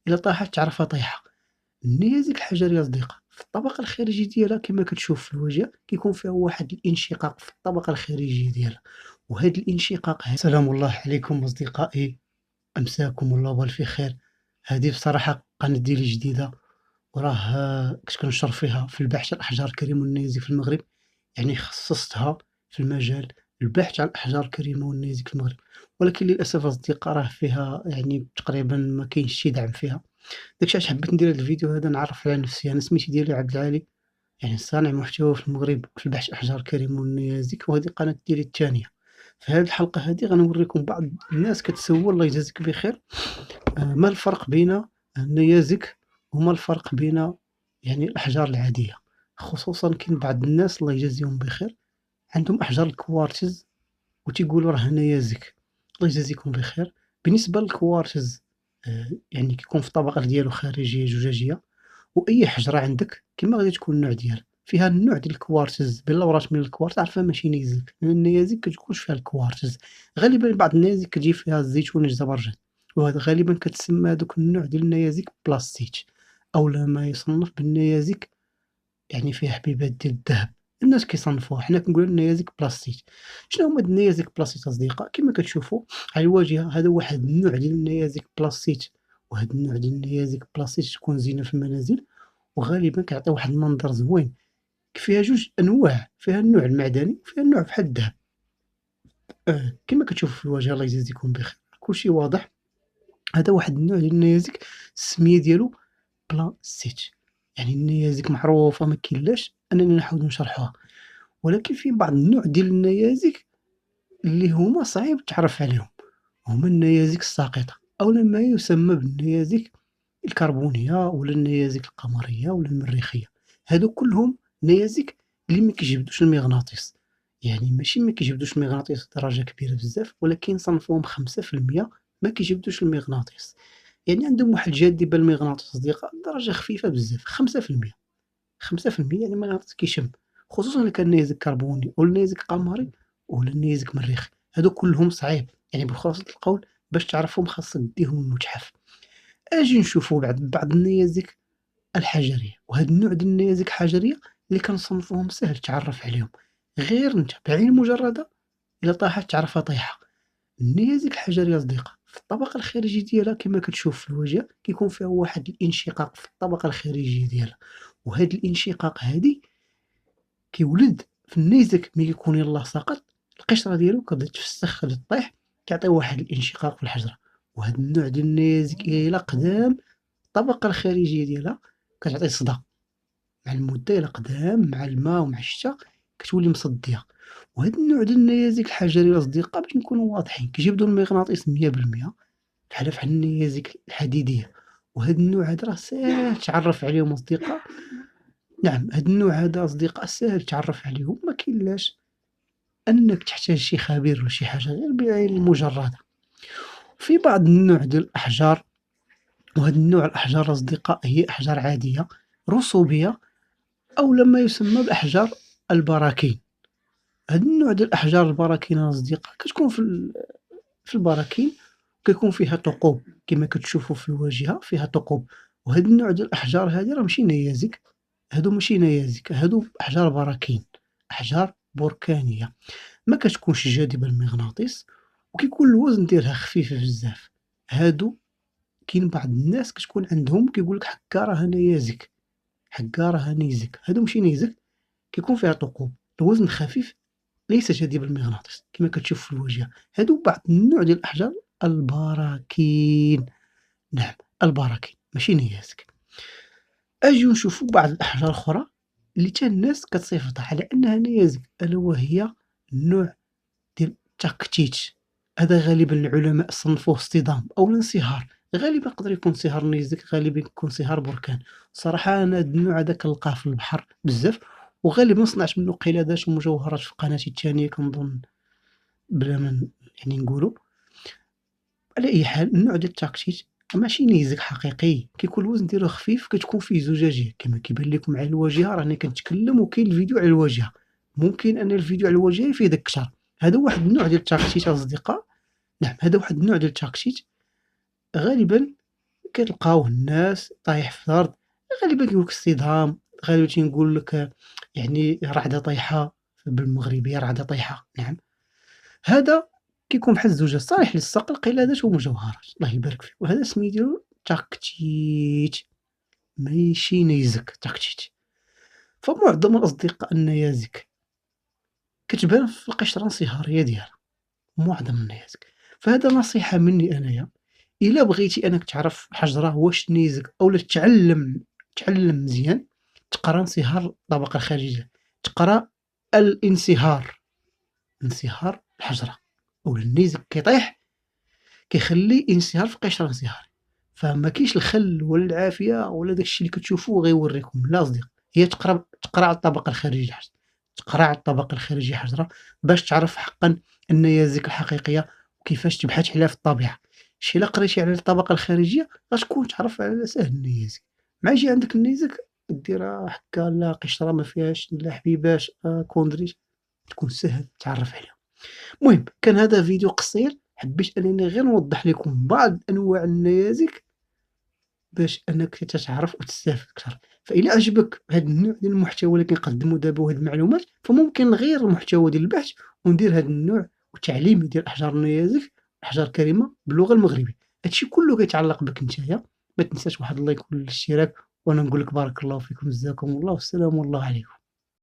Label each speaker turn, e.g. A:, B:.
A: إلا طاحت تعرفها طايحة. النيازك الحجرية أصدقاء في الطبقة الخارجية ديالها كما كتشوف في الوجه كيكون فيها واحد الانشقاق في الطبقة الخارجية ديالها، وهاد الانشقاق سلام الله عليكم أصدقائي، أمساكم الله بالف خير. هذه بصراحة قناة ديالي جديدة، وراه كنت كنشر فيها في البحث عن الأحجار الكريمة والنيازك في المغرب، يعني خصصتها في المجال البحث عن الأحجار الكريمة والنيازك في المغرب، ولكن للأسف أصدقاء راه فيها يعني تقريبا ما كاينش شي دعم فيها. داكشي علاش حبيت ندير هاد الفيديو هذا نعرّف على نفسي. أنا سميتي ديالي عبد العالي، يعني صانع محتوى في المغرب في البحث عن الأحجار الكريمة والنيازك، وهذه القناة ديالي الثانية. في هذه الحلقة هذه غنوريكم بعض الناس كتسول الله يجازيك بخير ما الفرق بين النيازك وما الفرق بين يعني الأحجار العادية. خصوصًا كاين بعض الناس الله يجازيهم بخير عندهم أحجار الكوارتز وتيقولوا راه نيازك. الله يجازيكم بخير. بالنسبة للكوارتز يعني كيكون في الطبقة ديالو خارجية زجاجية، وأي حجرة عندك كيما غادي تكون النوع ديالها، فيها النوع ديال الكوارتز بلا ورات من الكوارتز عارفها ماشي نيزك، لأن النيازك كتكونش فيها الكوارتز، غالبًا بعض النيازك كتجي فيها الزيتون الزبرجد، وهذا غالبًا كتسمى هادوك النوع ديال النيازك بلاستيك، أولا ما يُصنَّف بالنيازك يعني فيه حبيبات ديال الدهب. الناس كيصنفوها، حنا كنقولوا النيازك بلاستيك. شنو هما هاد النيازك بلاستيك أصدقاء؟ كما كتشوفوا على الواجهة هذا واحد النوع ديال النيازك بلاستيك، وهاد النوع ديال النيازك بلاستيك تكون زينة في المنازل، وغالبًا كيعطي واحد المنظر زوين. فيها جوج أنواع، فيها النوع المعدني وفيها النوع بحال الدهب. كما كتشوفوا في الواجهة الله يجازيكم بخير كلشي واضح. هذا واحد النوع ديال النيازك السمية ديالو بلاستيك، يعني النيازك معروفة ما كاينلاش أننا نحاولوا نشرحوها، ولكن فيه بعض النوع ديال النيازك اللي هما صعيب التعرف عليهم، هما النيازك الساقطة أولا ما يسمى بالنيازك الكربونية ولا النيازك القمرية ولا المريخية. هادو كلهم نيازك اللي ما كيجبدوش المغناطيس، يعني ماشي ما كيجبدوش المغناطيس بدرجة كبيرة بزاف، ولكن صنفوهم 5% ما كيجبدوش المغناطيس، يعني عندهم واحد الجاذبة للمغناطيس أصدقاء بدرجة خفيفة بزاف 5%. 5% يعني المغناطيس كيشم، خصوصًا إلا كان نيزك كربوني ولا نيزك قمري ولا نيزك مريخي، هادو كلهم صعيب، يعني بخلاصة القول باش تعرفهم خاصك ديهم المتحف. أجي نشوفو بعض النيازك الحجرية، وهاد النوع ديال النيازك الحجرية اللي كنصنفوهم سهل التعرف عليهم، غير نتا بعين المجردة إلا طاحت تعرفها طيحة. النيازك الحجرية أصدقاء في الطبقة الخارجية ديالها كما كتشوف في الوجه كيكون فيها واحد الانشقاق في الطبقة الخارجية ديالها، وهاد الانشقاق هادي كيولد في النيزك ملي كيكون يلاه سقط القشرة ديالو كتبدا تفسخ كتبدا طيح، كيعطي واحد الانشقاق في الحجرة. وهاد النوع ديال النيازك إلا قدام الطبقة الخارجية ديالها كتعطي صدى، مع المدة إلا قدام مع الما ومع الشتا كتولي مصدية. وهاد النوع ديال النيازك الحجرية الأصدقاء باش نكونوا واضحين كيجبدوا المغناطيس 100% بحال النيازك الحديدية، وهاد النوع هذا راه ساهل التعرف عليهم أصدقاء. نعم هاد النوع هذا أصدقاء ساهل التعرف عليهم، ما كاينلاش أنك تحتاج شي خبير ولا شي حاجة غير بالعين المجردة. في بعض النوع ديال الأحجار، وهاد النوع الأحجار أصدقاء هي أحجار عادية رسوبية أو ما يسمى بأحجار البراكين. هاد النوع ديال الأحجار البراكين أصدقاء كتكون في البراكين كيكون فيها ثقوب كما كتشوفوا في الواجهة فيها ثقوب، وهاد النوع ديال الأحجار هادي راه ماشي نيازك، هادو ماشي نيازك، هادو أحجار براكين، أحجار بركانية، ما كتكونش جاذبة للمغناطيس وكيكون الوزن ديالها خفيف بزاف. هادو كاين بعض الناس كتكون عندهم كيقول لك حكا راه نيازك، حكا راه نيزك، هادو ماشي نيزك، كيكون فيها ثقوب، الوزن خفيف ليس جاذب للمغناطيس كما كتشوف في الواجهة. هادو بعض النوع ديال الأحجار البراكين، نعم البراكين ماشي نيازك. أجيو نشوفو بعض الأحجار الأخرى اللي حتى الناس كتصيفطها على أنها نيازك، ألا وهي النوع ديال التاكتيت. هذا غالبًا العلماء صنفوه اصطدام أو انصهار، غالبًا يقدر يكون انصهار نيزك، غالبًا يكون انصهار بركان. الصراحة أنا هاد النوع هذا كنلقاه في البحر بزاف، وغالبًا صنعت منه قلادات ومجوهرات في قناتي الثانية كنظن بلا ما يعني نقولو. على أي حال النوع ديال التاكتيت ماشي نيزك حقيقي، كيكون الوزن ديالو خفيف كتكون فيه زجاجية كما كيبان لكم على الواجهة، راني كنتكلم وكاين الفيديو على الواجهة، ممكن أن الفيديو على الواجهة يفيد أكثر. هذا واحد النوع ديال التاكتيت أصدقاء، نعم هذا واحد النوع ديال التاكتيت غالبًا كتلقاوه الناس طايح في الأرض، غالبًا كيقول لك اصطدام، غالبًا تينقول لك يعني رعدة طايحة بالمغربية رعدة طايحة، نعم. هذا كيكون بحال الزجاج صالح للصقل قلادات ومجوهرات، الله يبارك فيك، وهذا السميت ديالو تاكتيت ماشي نيزك تاكتيت. فمعظم الأصدقاء النيازك كتبان في القشرة الانصهارية ديالها، معظم النيازك. فهذا نصيحة مني أنايا، إلا بغيتي أنك تعرف حجرة واش نيزك أولا تعلّم مزيان، تقرا انصهار الطبقة الخارجية، تقرا الانصهار، انصهار الحجرة أولا النيزك كيطيح كيخلي انصهار في القشرة الانصهاري، فما كاينش الخل ولا العافية ولا داك الشي اللي كتشوفوه غيوريكم، لا أصدقائي، هي تقرا على الطبقة الخارجية الحجرة، تقرا على الطبقة الخارجية حجرة باش تعرف حقًا النيازك الحقيقية وكيفاش تبحث عليها في الطبيعة. شي إلا قريتي على الطبقة الخارجية غتكون تعرف على ساهل النيازك، مع يجي عندك النيزك ديرها هكا لا قشرة ما فيهاش لا حبيبات كوندريت تكون ساهل تعرف عليها. المهم كان هذا فيديو قصير حبيت أنني غير نوضح لكم بعض أنواع النيازك باش أنك تتعرف وتستافد أكثر. فإلا عجبك هذا النوع ديال المحتوى اللي كنقدمو دابا وهاد المعلومات فممكن نغير المحتوى ديال البحث وندير هذا النوع التعليمي ديال أحجار النيازك الأحجار الكريمة باللغة المغربية. هادشي كله كيتعلق بك نتايا، ما تنساش واحد اللايك والاشتراك، وأنا نقول لك بارك الله فيكم جزاكم الله والسلام الله عليكم.